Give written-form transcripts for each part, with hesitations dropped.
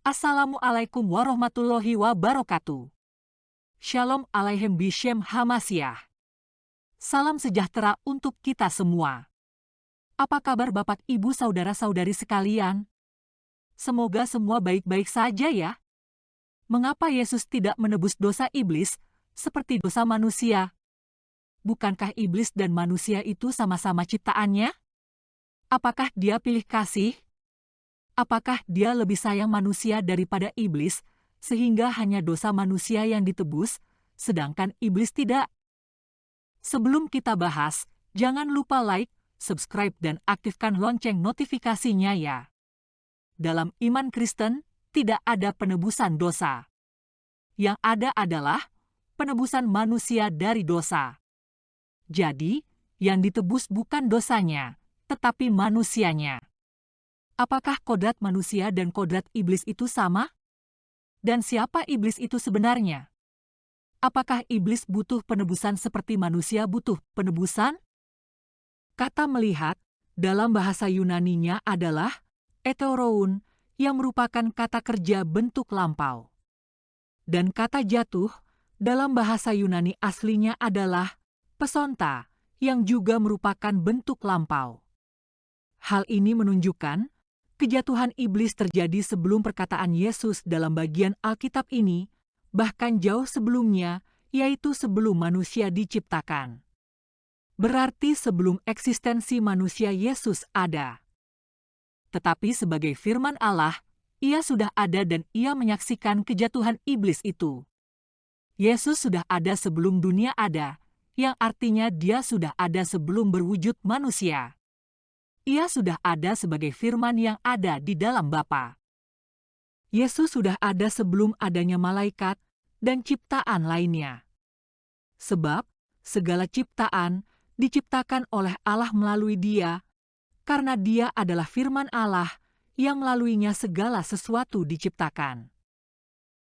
Assalamualaikum warahmatullahi wabarakatuh. Shalom Aleichem Bishem Hamasyah. Salam sejahtera untuk kita semua. Apa kabar Bapak Ibu saudara-saudari sekalian? Semoga semua baik-baik saja ya. Mengapa Yesus tidak menebus dosa iblis seperti dosa manusia? Bukankah iblis dan manusia itu sama-sama ciptaannya? Apakah dia pilih kasih? Apakah dia lebih sayang manusia daripada iblis, sehingga hanya dosa manusia yang ditebus, sedangkan iblis tidak? Sebelum kita bahas, jangan lupa like, subscribe, dan aktifkan lonceng notifikasinya ya. Dalam iman Kristen, tidak ada penebusan dosa. Yang ada adalah penebusan manusia dari dosa. Jadi, yang ditebus bukan dosanya, tetapi manusianya. Apakah kodrat manusia dan kodrat iblis itu sama? Dan siapa iblis itu sebenarnya? Apakah iblis butuh penebusan seperti manusia butuh penebusan? Kata melihat dalam bahasa Yunaninya adalah eteroun, yang merupakan kata kerja bentuk lampau. Dan kata jatuh dalam bahasa Yunani aslinya adalah pesonta, yang juga merupakan bentuk lampau. Hal ini menunjukkan kejatuhan iblis terjadi sebelum perkataan Yesus dalam bagian Alkitab ini, bahkan jauh sebelumnya, yaitu sebelum manusia diciptakan. Berarti sebelum eksistensi manusia Yesus ada. Tetapi sebagai firman Allah, Ia sudah ada dan Ia menyaksikan kejatuhan iblis itu. Yesus sudah ada sebelum dunia ada, yang artinya Dia sudah ada sebelum berwujud manusia. Ia sudah ada sebagai firman yang ada di dalam Bapa. Yesus sudah ada sebelum adanya malaikat dan ciptaan lainnya. Sebab segala ciptaan diciptakan oleh Allah melalui Dia, karena Dia adalah firman Allah yang melaluinya segala sesuatu diciptakan.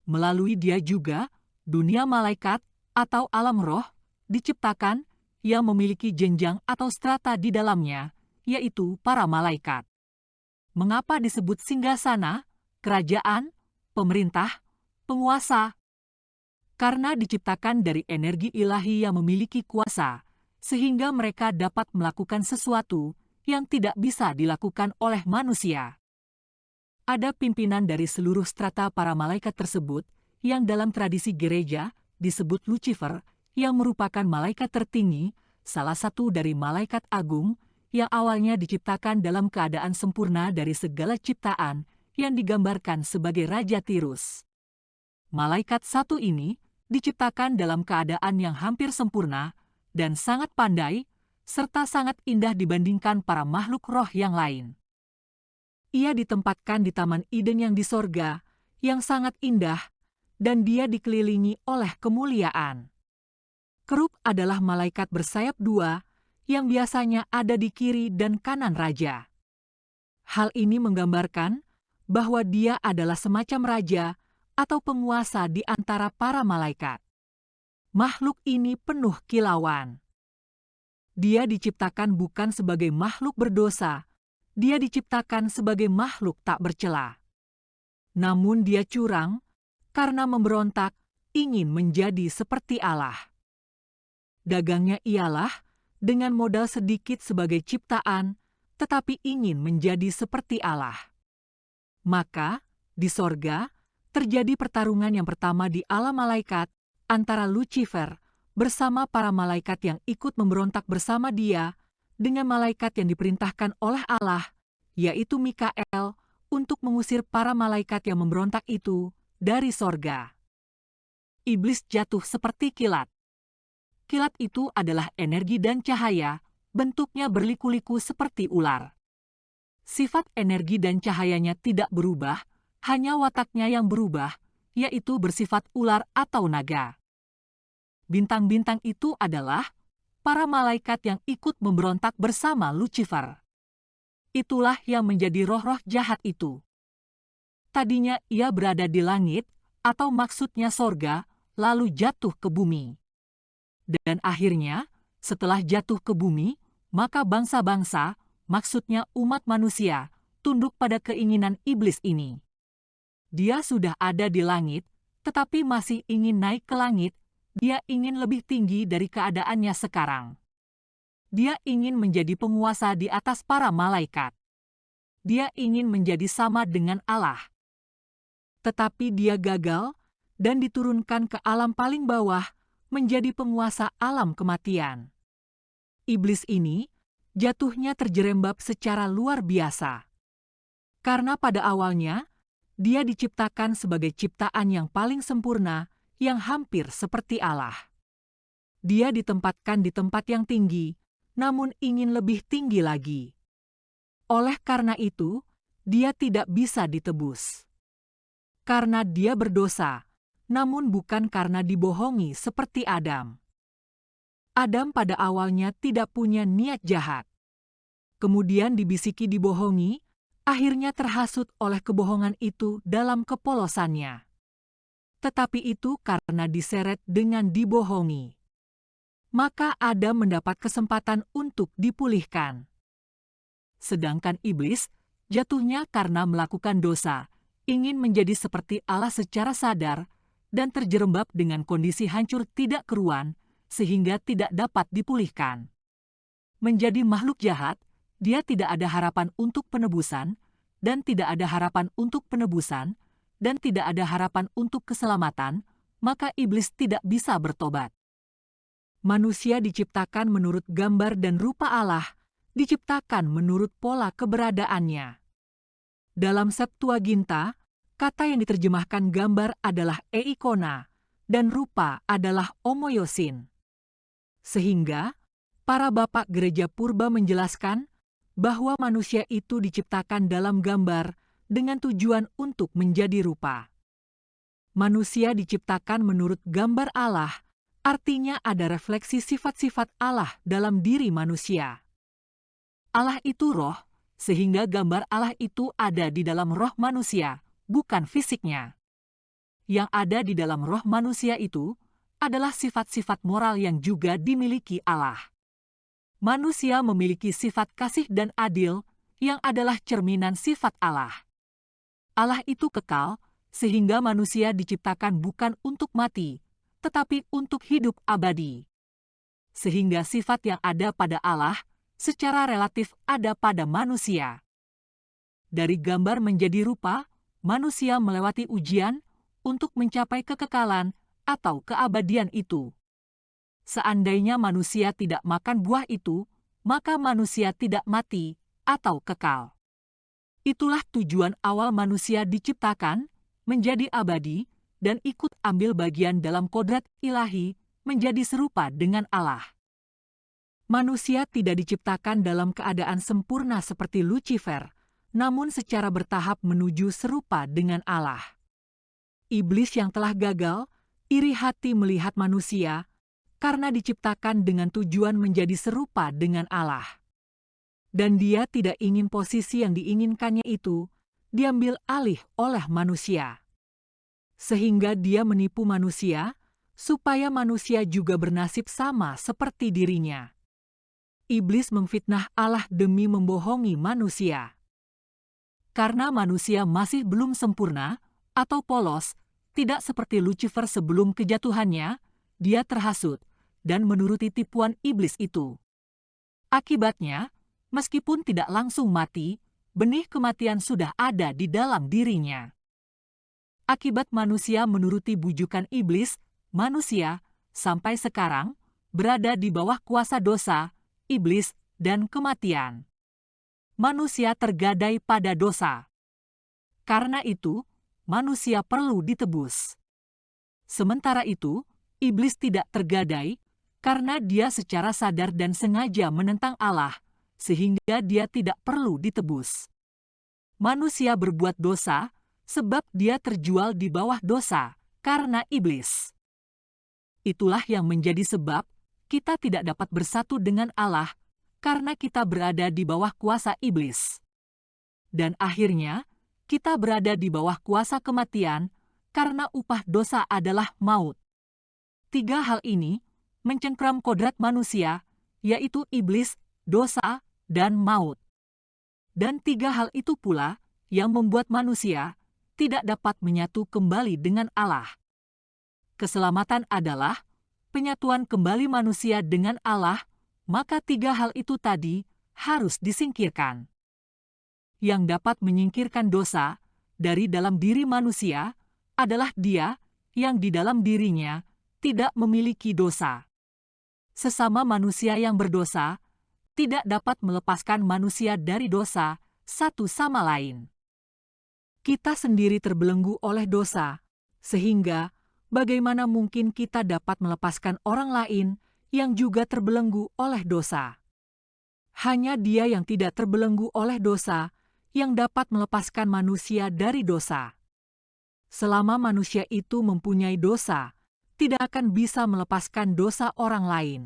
Melalui Dia juga dunia malaikat atau alam roh diciptakan yang memiliki jenjang atau strata di dalamnya, yaitu para malaikat. Mengapa disebut singgasana, kerajaan, pemerintah, penguasa? Karena diciptakan dari energi ilahi yang memiliki kuasa, sehingga mereka dapat melakukan sesuatu yang tidak bisa dilakukan oleh manusia. Ada pimpinan dari seluruh strata para malaikat tersebut, yang dalam tradisi gereja disebut Lucifer, yang merupakan malaikat tertinggi, salah satu dari malaikat agung, yang awalnya diciptakan dalam keadaan sempurna dari segala ciptaan yang digambarkan sebagai Raja Tirus. Malaikat satu ini diciptakan dalam keadaan yang hampir sempurna dan sangat pandai, serta sangat indah dibandingkan para makhluk roh yang lain. Ia ditempatkan di Taman Eden yang di sorga, yang sangat indah, dan dia dikelilingi oleh kemuliaan. Kerub adalah malaikat bersayap dua, yang biasanya ada di kiri dan kanan raja. Hal ini menggambarkan bahwa dia adalah semacam raja atau penguasa di antara para malaikat. Makhluk ini penuh kilauan. Dia diciptakan bukan sebagai makhluk berdosa, dia diciptakan sebagai makhluk tak bercela. Namun dia curang karena memberontak, ingin menjadi seperti Allah. Dagangnya ialah dengan modal sedikit sebagai ciptaan, tetapi ingin menjadi seperti Allah. Maka, di sorga, terjadi pertarungan yang pertama di alam malaikat antara Lucifer bersama para malaikat yang ikut memberontak bersama dia dengan malaikat yang diperintahkan oleh Allah, yaitu Mikael, untuk mengusir para malaikat yang memberontak itu dari sorga. Iblis jatuh seperti kilat. Kilat itu adalah energi dan cahaya, bentuknya berliku-liku seperti ular. Sifat energi dan cahayanya tidak berubah, hanya wataknya yang berubah, yaitu bersifat ular atau naga. Bintang-bintang itu adalah para malaikat yang ikut memberontak bersama Lucifer. Itulah yang menjadi roh-roh jahat itu. Tadinya ia berada di langit, atau maksudnya sorga, lalu jatuh ke bumi. Dan akhirnya, setelah jatuh ke bumi, maka bangsa-bangsa, maksudnya umat manusia, tunduk pada keinginan iblis ini. Dia sudah ada di langit, tetapi masih ingin naik ke langit. Dia ingin lebih tinggi dari keadaannya sekarang. Dia ingin menjadi penguasa di atas para malaikat. Dia ingin menjadi sama dengan Allah. Tetapi dia gagal dan diturunkan ke alam paling bawah menjadi penguasa alam kematian. Iblis ini jatuhnya terjerembab secara luar biasa. Karena pada awalnya, dia diciptakan sebagai ciptaan yang paling sempurna, yang hampir seperti Allah. Dia ditempatkan di tempat yang tinggi, namun ingin lebih tinggi lagi. Oleh karena itu, dia tidak bisa ditebus. Karena dia berdosa, namun bukan karena dibohongi seperti Adam. Adam pada awalnya tidak punya niat jahat. Kemudian dibisiki dibohongi, akhirnya terhasut oleh kebohongan itu dalam kepolosannya. Tetapi itu karena diseret dengan dibohongi. Maka Adam mendapat kesempatan untuk dipulihkan. Sedangkan iblis jatuhnya karena melakukan dosa, ingin menjadi seperti Allah secara sadar, dan terjerembab dengan kondisi hancur tidak keruan, sehingga tidak dapat dipulihkan. Menjadi makhluk jahat, dia tidak ada harapan untuk penebusan, dan tidak ada harapan untuk penebusan, dan tidak ada harapan untuk keselamatan, maka iblis tidak bisa bertobat. Manusia diciptakan menurut gambar dan rupa Allah, diciptakan menurut pola keberadaannya. Dalam Septuaginta, kata yang diterjemahkan gambar adalah eikona, dan rupa adalah homoiosin. Sehingga, para bapak gereja purba menjelaskan bahwa manusia itu diciptakan dalam gambar dengan tujuan untuk menjadi rupa. Manusia diciptakan menurut gambar Allah, artinya ada refleksi sifat-sifat Allah dalam diri manusia. Allah itu roh, sehingga gambar Allah itu ada di dalam roh manusia, bukan fisiknya. Yang ada di dalam roh manusia itu adalah sifat-sifat moral yang juga dimiliki Allah. Manusia memiliki sifat kasih dan adil, yang adalah cerminan sifat Allah. Allah itu kekal, sehingga manusia diciptakan bukan untuk mati, tetapi untuk hidup abadi. Sehingga sifat yang ada pada Allah secara relatif ada pada manusia. Dari gambar menjadi rupa, manusia melewati ujian untuk mencapai kekekalan atau keabadian itu. Seandainya manusia tidak makan buah itu, maka manusia tidak mati atau kekal. Itulah tujuan awal manusia diciptakan, menjadi abadi, dan ikut ambil bagian dalam kodrat ilahi, menjadi serupa dengan Allah. Manusia tidak diciptakan dalam keadaan sempurna seperti Lucifer, namun secara bertahap menuju serupa dengan Allah. Iblis yang telah gagal, iri hati melihat manusia, karena diciptakan dengan tujuan menjadi serupa dengan Allah. Dan dia tidak ingin posisi yang diinginkannya itu diambil alih oleh manusia. Sehingga dia menipu manusia, supaya manusia juga bernasib sama seperti dirinya. Iblis memfitnah Allah demi membohongi manusia. Karena manusia masih belum sempurna atau polos, tidak seperti Lucifer sebelum kejatuhannya, dia terhasut dan menuruti tipuan iblis itu. Akibatnya, meskipun tidak langsung mati, benih kematian sudah ada di dalam dirinya. Akibat manusia menuruti bujukan iblis, manusia, sampai sekarang, berada di bawah kuasa dosa, iblis, dan kematian. Manusia tergadai pada dosa. Karena itu, manusia perlu ditebus. Sementara itu, iblis tidak tergadai, karena dia secara sadar dan sengaja menentang Allah, sehingga dia tidak perlu ditebus. Manusia berbuat dosa, sebab dia terjual di bawah dosa, karena iblis. Itulah yang menjadi sebab kita tidak dapat bersatu dengan Allah, karena kita berada di bawah kuasa iblis. Dan akhirnya, kita berada di bawah kuasa kematian, karena upah dosa adalah maut. 3 hal ini mencengkram kodrat manusia, yaitu iblis, dosa, dan maut. Dan 3 hal itu pula yang membuat manusia, tidak dapat menyatu kembali dengan Allah. Keselamatan adalah penyatuan kembali manusia dengan Allah, maka tiga hal itu tadi harus disingkirkan. Yang dapat menyingkirkan dosa dari dalam diri manusia adalah Dia yang di dalam dirinya tidak memiliki dosa. Sesama manusia yang berdosa tidak dapat melepaskan manusia dari dosa satu sama lain. Kita sendiri terbelenggu oleh dosa, sehingga bagaimana mungkin kita dapat melepaskan orang lain yang juga terbelenggu oleh dosa? Hanya Dia yang tidak terbelenggu oleh dosa yang dapat melepaskan manusia dari dosa. Selama manusia itu mempunyai dosa, tidak akan bisa melepaskan dosa orang lain.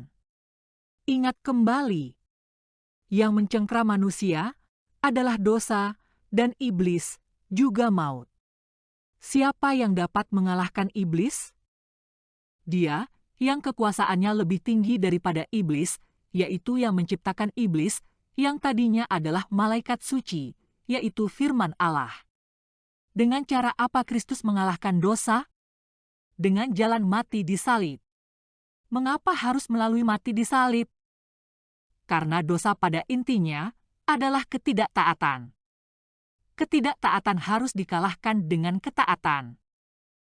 Ingat kembali, yang mencengkram manusia adalah dosa dan iblis juga maut. Siapa yang dapat mengalahkan iblis? Dia yang kekuasaannya lebih tinggi daripada iblis, yaitu yang menciptakan iblis, yang tadinya adalah malaikat suci, yaitu firman Allah. Dengan cara apa Kristus mengalahkan dosa? Dengan jalan mati di salib. Mengapa harus melalui mati di salib? Karena dosa pada intinya adalah ketidaktaatan. Ketidaktaatan harus dikalahkan dengan ketaatan.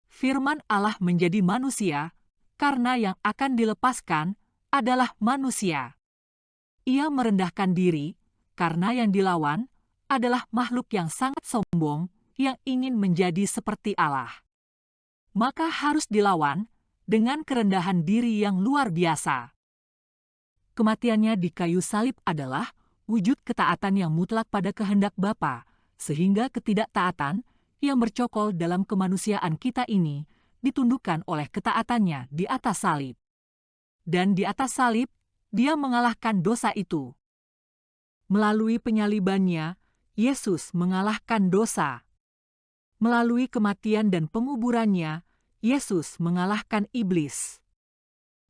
Firman Allah menjadi manusia karena yang akan dilepaskan adalah manusia. Ia merendahkan diri karena yang dilawan adalah makhluk yang sangat sombong yang ingin menjadi seperti Allah. Maka harus dilawan dengan kerendahan diri yang luar biasa. Kematiannya di kayu salib adalah wujud ketaatan yang mutlak pada kehendak Bapa, sehingga ketidaktaatan yang bercokol dalam kemanusiaan kita ini ditundukkan oleh ketaatannya di atas salib. Dan di atas salib, Dia mengalahkan dosa itu. Melalui penyalibannya, Yesus mengalahkan dosa. Melalui kematian dan penguburannya, Yesus mengalahkan iblis.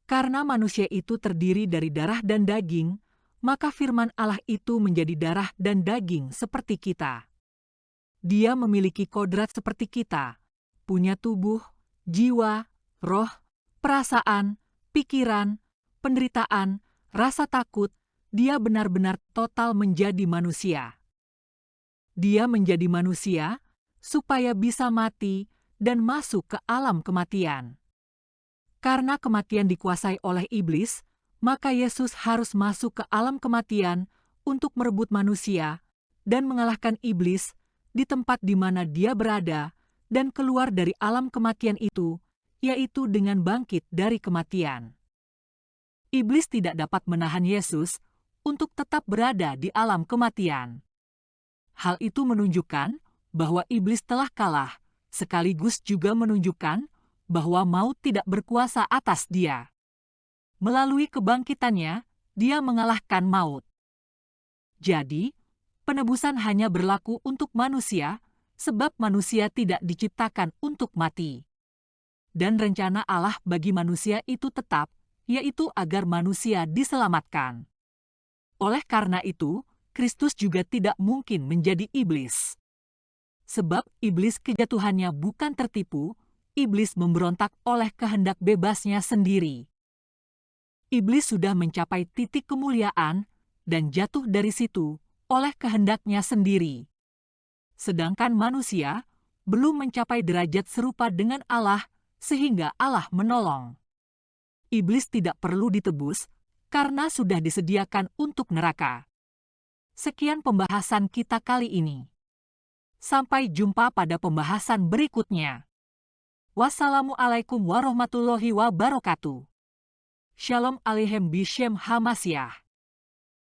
Karena manusia itu terdiri dari darah dan daging, maka firman Allah itu menjadi darah dan daging seperti kita. Dia memiliki kodrat seperti kita, punya tubuh, jiwa, roh, perasaan, pikiran, penderitaan, rasa takut. Dia benar-benar total menjadi manusia. Dia menjadi manusia supaya bisa mati dan masuk ke alam kematian. Karena kematian dikuasai oleh iblis, maka Yesus harus masuk ke alam kematian untuk merebut manusia dan mengalahkan iblis di tempat di mana Dia berada dan keluar dari alam kematian itu, yaitu dengan bangkit dari kematian. Iblis tidak dapat menahan Yesus untuk tetap berada di alam kematian. Hal itu menunjukkan bahwa iblis telah kalah, sekaligus juga menunjukkan bahwa maut tidak berkuasa atas Dia. Melalui kebangkitannya, Dia mengalahkan maut. Jadi, penebusan hanya berlaku untuk manusia, sebab manusia tidak diciptakan untuk mati. Dan rencana Allah bagi manusia itu tetap, yaitu agar manusia diselamatkan. Oleh karena itu, Kristus juga tidak mungkin menjadi iblis. Sebab iblis kejatuhannya bukan tertipu, iblis memberontak oleh kehendak bebasnya sendiri. Iblis sudah mencapai titik kemuliaan dan jatuh dari situ oleh kehendaknya sendiri. Sedangkan manusia belum mencapai derajat serupa dengan Allah sehingga Allah menolong. Iblis tidak perlu ditebus karena sudah disediakan untuk neraka. Sekian pembahasan kita kali ini. Sampai jumpa pada pembahasan berikutnya. Wassalamualaikum warahmatullahi wabarakatuh. Shalom Aleichem Bishem Hamasyah.